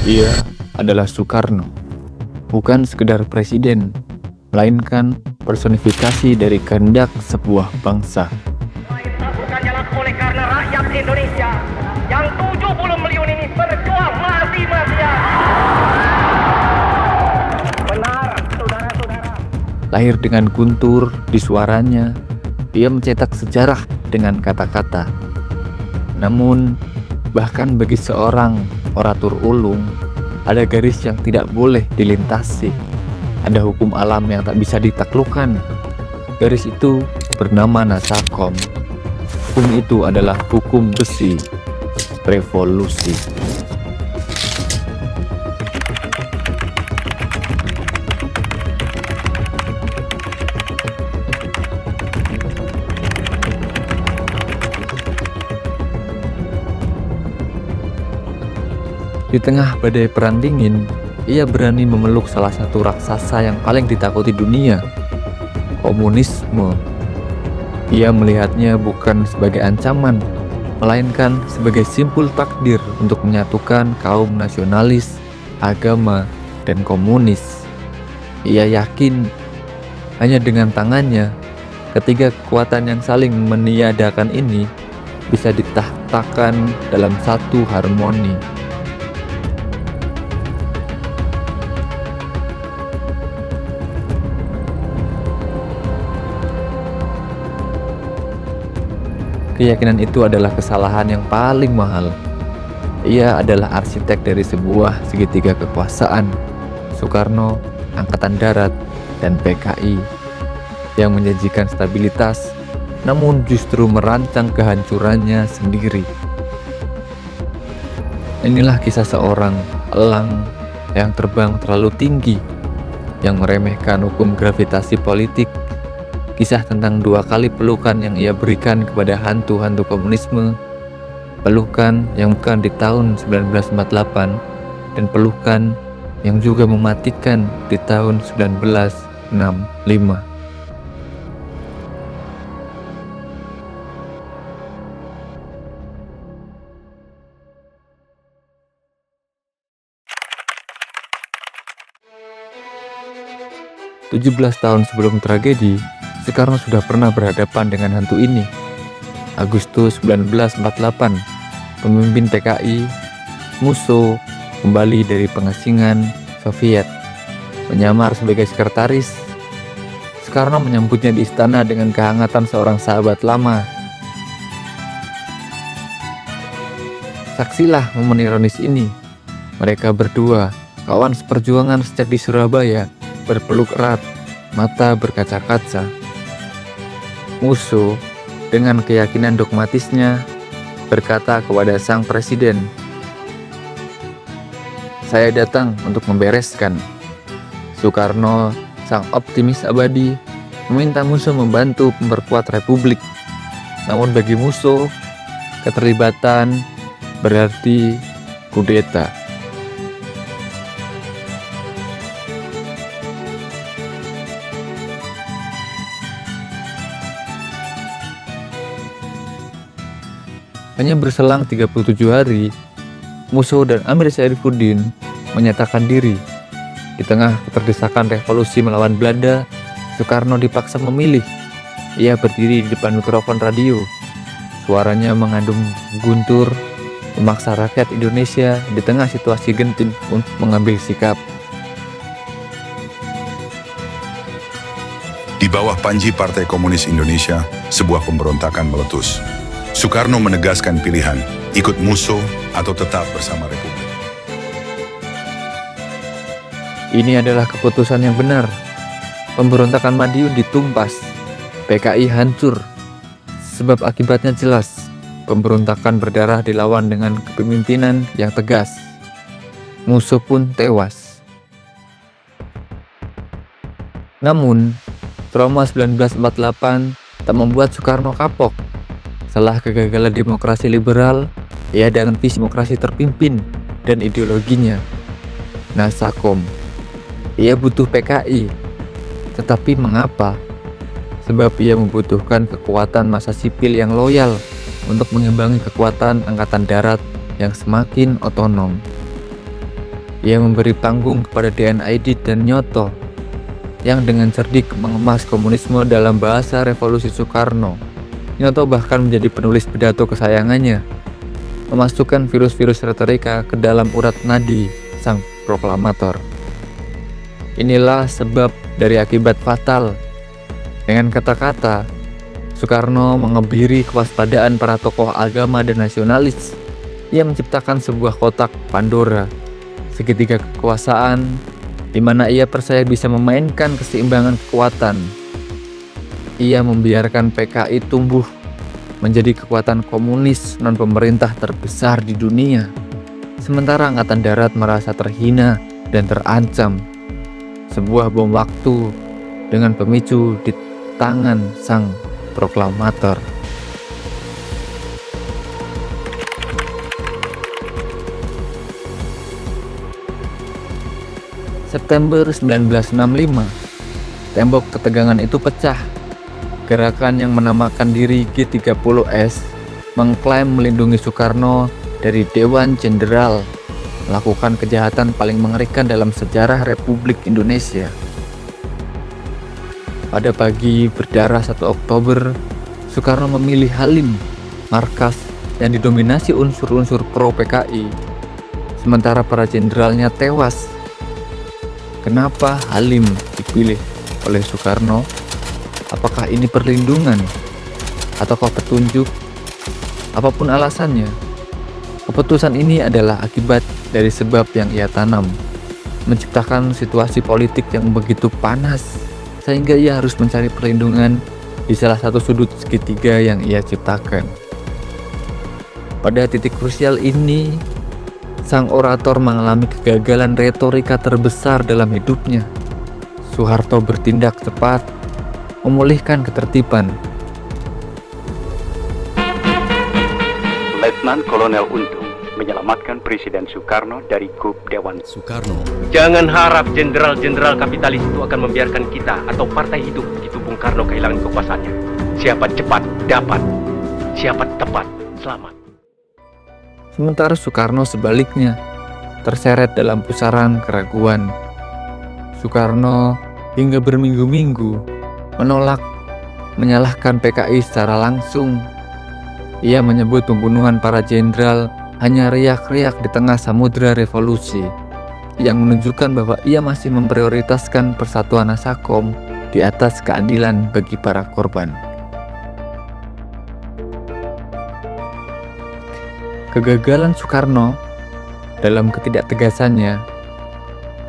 Ia adalah Soekarno, bukan sekedar presiden, melainkan personifikasi dari kehendak sebuah bangsa. Bukan jalan oleh karena rakyat Indonesia yang 70 miliar ini berjuang mati-matian. Benar, saudara-saudara. Lahir dengan guntur di suaranya, ia mencetak sejarah dengan kata-kata. Namun, bahkan bagi seorang orator ulung, ada garis yang tidak boleh dilintasi. Ada hukum alam yang tak bisa ditaklukkan. Garis itu bernama Nasakom. Hukum itu adalah hukum besi, revolusi. Di tengah badai perang dingin, ia berani memeluk salah satu raksasa yang paling ditakuti dunia, komunisme. Ia melihatnya bukan sebagai ancaman, melainkan sebagai simpul takdir untuk menyatukan kaum nasionalis, agama, dan komunis. Ia yakin hanya dengan tangannya, ketiga kekuatan yang saling meniadakan ini bisa ditahtakan dalam satu harmoni. Keyakinan itu adalah kesalahan yang paling mahal. Ia adalah arsitek dari sebuah segitiga kekuasaan, Soekarno, Angkatan Darat, dan PKI, yang menjanjikan stabilitas, namun justru merancang kehancurannya sendiri. Inilah kisah seorang elang yang terbang terlalu tinggi, yang meremehkan hukum gravitasi politik. Kisah tentang 2 kali pelukan yang ia berikan kepada hantu-hantu komunisme, pelukan yang bukan di tahun 1948 dan pelukan yang juga mematikan di tahun 1965. "17 tahun sebelum tragedi, Soekarno sudah pernah berhadapan dengan hantu ini. Agustus 1948, pemimpin PKI, Musso, kembali dari pengasingan Soviet, menyamar sebagai sekretaris. Soekarno menyambutnya di istana dengan kehangatan seorang sahabat lama. Saksilah momen ironis ini. Mereka berdua, kawan seperjuangan sejak di Surabaya, berpeluk erat, mata berkaca-kaca. Musso dengan keyakinan dogmatisnya berkata kepada sang presiden, "Saya datang untuk membereskan." Soekarno, sang optimis abadi, meminta Musso membantu memperkuat republik. Namun bagi Musso, keterlibatan berarti kudeta. Hanya berselang 37 hari, Musso dan Amir Syarifuddin menyatakan diri. Di tengah keterdesakan revolusi melawan Belanda, Soekarno dipaksa memilih. Ia berdiri di depan mikrofon radio. Suaranya mengandung guntur, memaksa rakyat Indonesia di tengah situasi genting untuk mengambil sikap. Di bawah panji Partai Komunis Indonesia, sebuah pemberontakan meletus. Soekarno menegaskan pilihan, ikut Musso atau tetap bersama Republik. Ini adalah keputusan yang benar. Pemberontakan Madiun ditumpas, PKI hancur. Sebab akibatnya jelas, pemberontakan berdarah dilawan dengan kepemimpinan yang tegas. Musso pun tewas. Namun, trauma 1948 tak membuat Soekarno kapok. Setelah kegagalan demokrasi liberal, ia dengan visi demokrasi terpimpin dan ideologinya Nasakom. Ia butuh PKI, tetapi mengapa? Sebab ia membutuhkan kekuatan massa sipil yang loyal untuk mengimbangi kekuatan angkatan darat yang semakin otonom. Ia memberi panggung kepada DN Aidit dan Nyoto yang dengan cerdik mengemas komunisme dalam bahasa revolusi Soekarno. Nyoto bahkan menjadi penulis pidato kesayangannya, memasukkan virus-virus retorika ke dalam urat nadi sang proklamator. Inilah sebab dari akibat fatal. Dengan kata-kata, Soekarno mengebiri kewaspadaan para tokoh agama dan nasionalis. Ia menciptakan sebuah kotak Pandora, segitiga kekuasaan, di mana ia percaya bisa memainkan keseimbangan kekuatan. Ia membiarkan PKI tumbuh menjadi kekuatan komunis non-pemerintah terbesar di dunia, sementara Angkatan Darat merasa terhina dan terancam. Sebuah bom waktu dengan pemicu di tangan sang proklamator. September 1965, tembok ketegangan itu pecah. Gerakan yang menamakan diri G30S mengklaim melindungi Soekarno dari Dewan Jenderal, melakukan kejahatan paling mengerikan dalam sejarah Republik Indonesia. Pada pagi berdarah 1 Oktober, Soekarno memilih Halim, markas yang didominasi unsur-unsur pro-PKI, sementara para jenderalnya tewas. Kenapa Halim dipilih oleh Soekarno? Apakah ini perlindungan? Ataukah petunjuk? Apapun alasannya, keputusan ini adalah akibat dari sebab yang ia tanam, menciptakan situasi politik yang begitu panas, sehingga ia harus mencari perlindungan di salah satu sudut segitiga yang ia ciptakan. Pada titik krusial ini, sang orator mengalami kegagalan retorika terbesar dalam hidupnya. Soeharto bertindak cepat, memulihkan ketertiban. Letnan Kolonel Untung menyelamatkan Presiden Soekarno dari kup Dewan Soekarno. Jangan harap jenderal-jenderal kapitalis itu akan membiarkan kita atau partai hidup begitu Bung Karno kehilangan kekuasaannya. Siapa cepat dapat, siapa tepat selamat. Sementara Soekarno sebaliknya, terseret dalam pusaran keraguan. Soekarno hingga berminggu-minggu menolak menyalahkan PKI secara langsung. Ia menyebut pembunuhan para jenderal hanya riak-riak di tengah samudera revolusi, yang menunjukkan bahwa ia masih memprioritaskan persatuan Nasakom di atas keadilan bagi para korban. Kegagalan Soekarno dalam ketidaktegasannya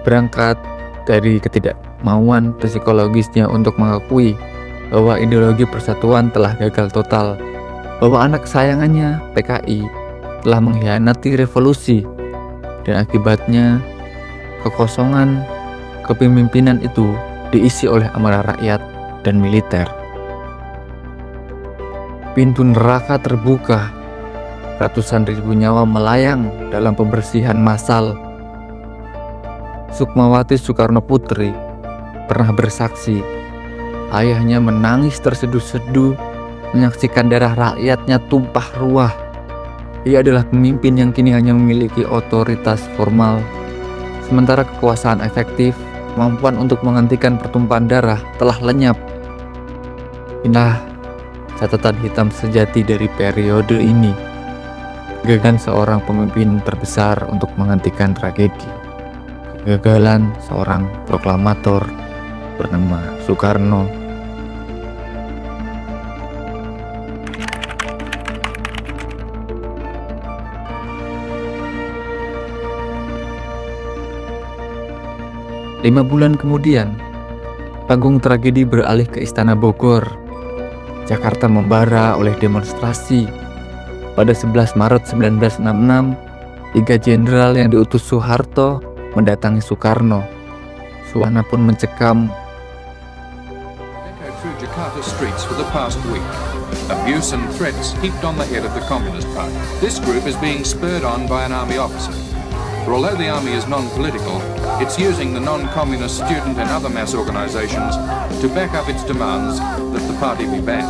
berangkat dari ketidakmauan psikologisnya untuk mengakui bahwa ideologi persatuan telah gagal total, bahwa anak kesayangannya PKI telah mengkhianati revolusi, dan akibatnya kekosongan kepemimpinan itu diisi oleh amarah rakyat dan militer. Pintu neraka terbuka. Ratusan ribu nyawa melayang dalam pembersihan massal. Sukmawati Soekarno Putri pernah bersaksi, ayahnya menangis terseduh-seduh menyaksikan darah rakyatnya tumpah ruah. Ia adalah pemimpin yang kini hanya memiliki otoritas formal, sementara kekuasaan efektif, kemampuan untuk menghentikan pertumpahan darah telah lenyap. Inilah catatan hitam sejati dari periode ini. Kegagalan seorang pemimpin terbesar untuk menghentikan tragedi. Kegagalan seorang proklamator bernama Soekarno. Lima bulan kemudian, panggung tragedi beralih ke Istana Bogor. Jakarta membara oleh demonstrasi. Pada 11 Maret 1966, 3 jenderal yang diutus Soeharto mendatangi Soekarno. Suasana pun mencekam. Through Jakarta streets for the past week. Abuse and threats heaped on the head of the Communist Party. This group is being spurred on by an army officer. For although the army is non-political, it's using the non-communist student and other mass organizations to back up its demands that the party be banned.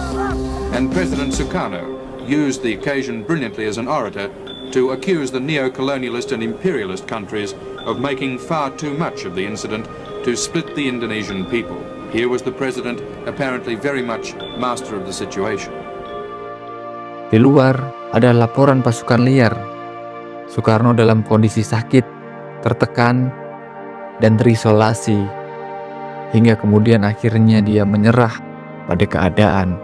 And President Sukarno used the occasion brilliantly as an orator to accuse the neo-colonialist and imperialist countries of making far too much of the incident to split the Indonesian people. Here was the president apparently very much master of the situation. Di luar ada laporan pasukan liar. Soekarno dalam kondisi sakit, tertekan, dan terisolasi. Hingga kemudian akhirnya dia menyerah pada keadaan.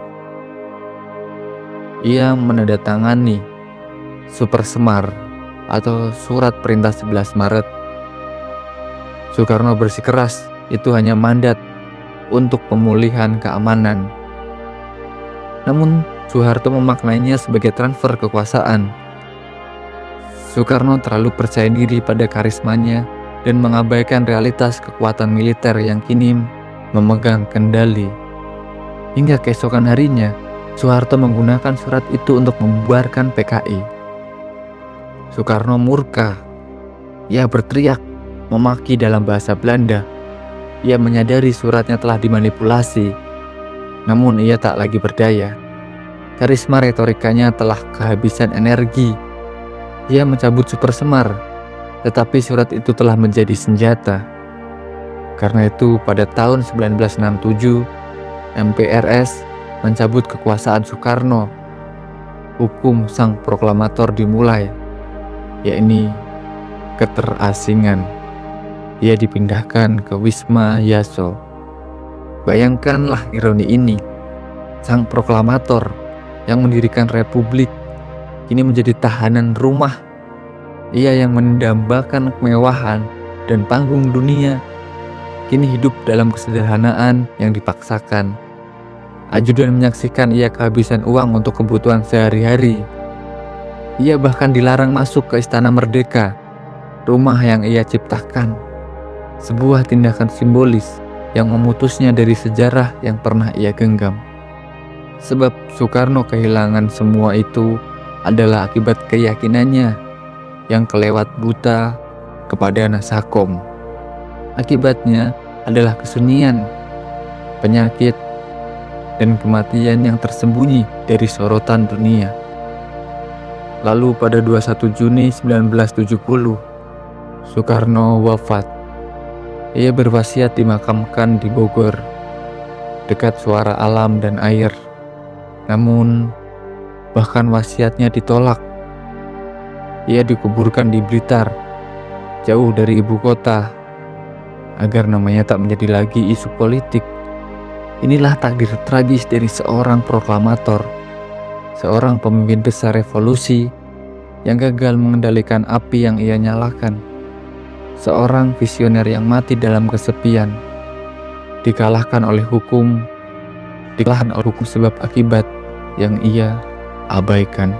Ia menandatangani Super Semar atau Surat Perintah 11 Maret. Soekarno bersikeras itu hanya mandat untuk pemulihan keamanan. Namun Soeharto memaknainya sebagai transfer kekuasaan. Soekarno terlalu percaya diri pada karismanya dan mengabaikan realitas kekuatan militer yang kini memegang kendali. Hingga keesokan harinya, Soeharto menggunakan surat itu untuk membubarkan PKI. Soekarno murka. Ia berteriak, memaki dalam bahasa Belanda. Ia menyadari suratnya telah dimanipulasi, namun ia tak lagi berdaya. Karisma retorikanya telah kehabisan energi. Ia mencabut Super Semar, tetapi surat itu telah menjadi senjata. Karena itu pada tahun 1967, MPRS mencabut kekuasaan Soekarno. Hukum sang proklamator dimulai, yakni keterasingan. Ia dipindahkan ke Wisma Yaso. Bayangkanlah ironi ini. Sang proklamator yang mendirikan republik kini menjadi tahanan rumah. Ia yang mendambakan kemewahan dan panggung dunia kini hidup dalam kesederhanaan yang dipaksakan. Ajudan menyaksikan ia kehabisan uang untuk kebutuhan sehari-hari. Ia bahkan dilarang masuk ke Istana Merdeka, rumah yang ia ciptakan. Sebuah tindakan simbolis yang memutusnya dari sejarah yang pernah ia genggam. Sebab Soekarno kehilangan semua itu adalah akibat keyakinannya yang kelewat buta kepada Nasakom. Akibatnya adalah kesunyian, penyakit, dan kematian yang tersembunyi dari sorotan dunia. Lalu pada 21 Juni 1970, Soekarno wafat. Ia berwasiat dimakamkan di Bogor, dekat suara alam dan air. Namun, bahkan wasiatnya ditolak. Ia dikuburkan di Blitar, jauh dari ibu kota, agar namanya tak menjadi lagi isu politik. Inilah takdir tragis dari seorang proklamator, seorang pemimpin besar revolusi yang gagal mengendalikan api yang ia nyalakan. Seorang visioner yang mati dalam kesepian, dikalahkan oleh hukum sebab akibat yang ia abaikan.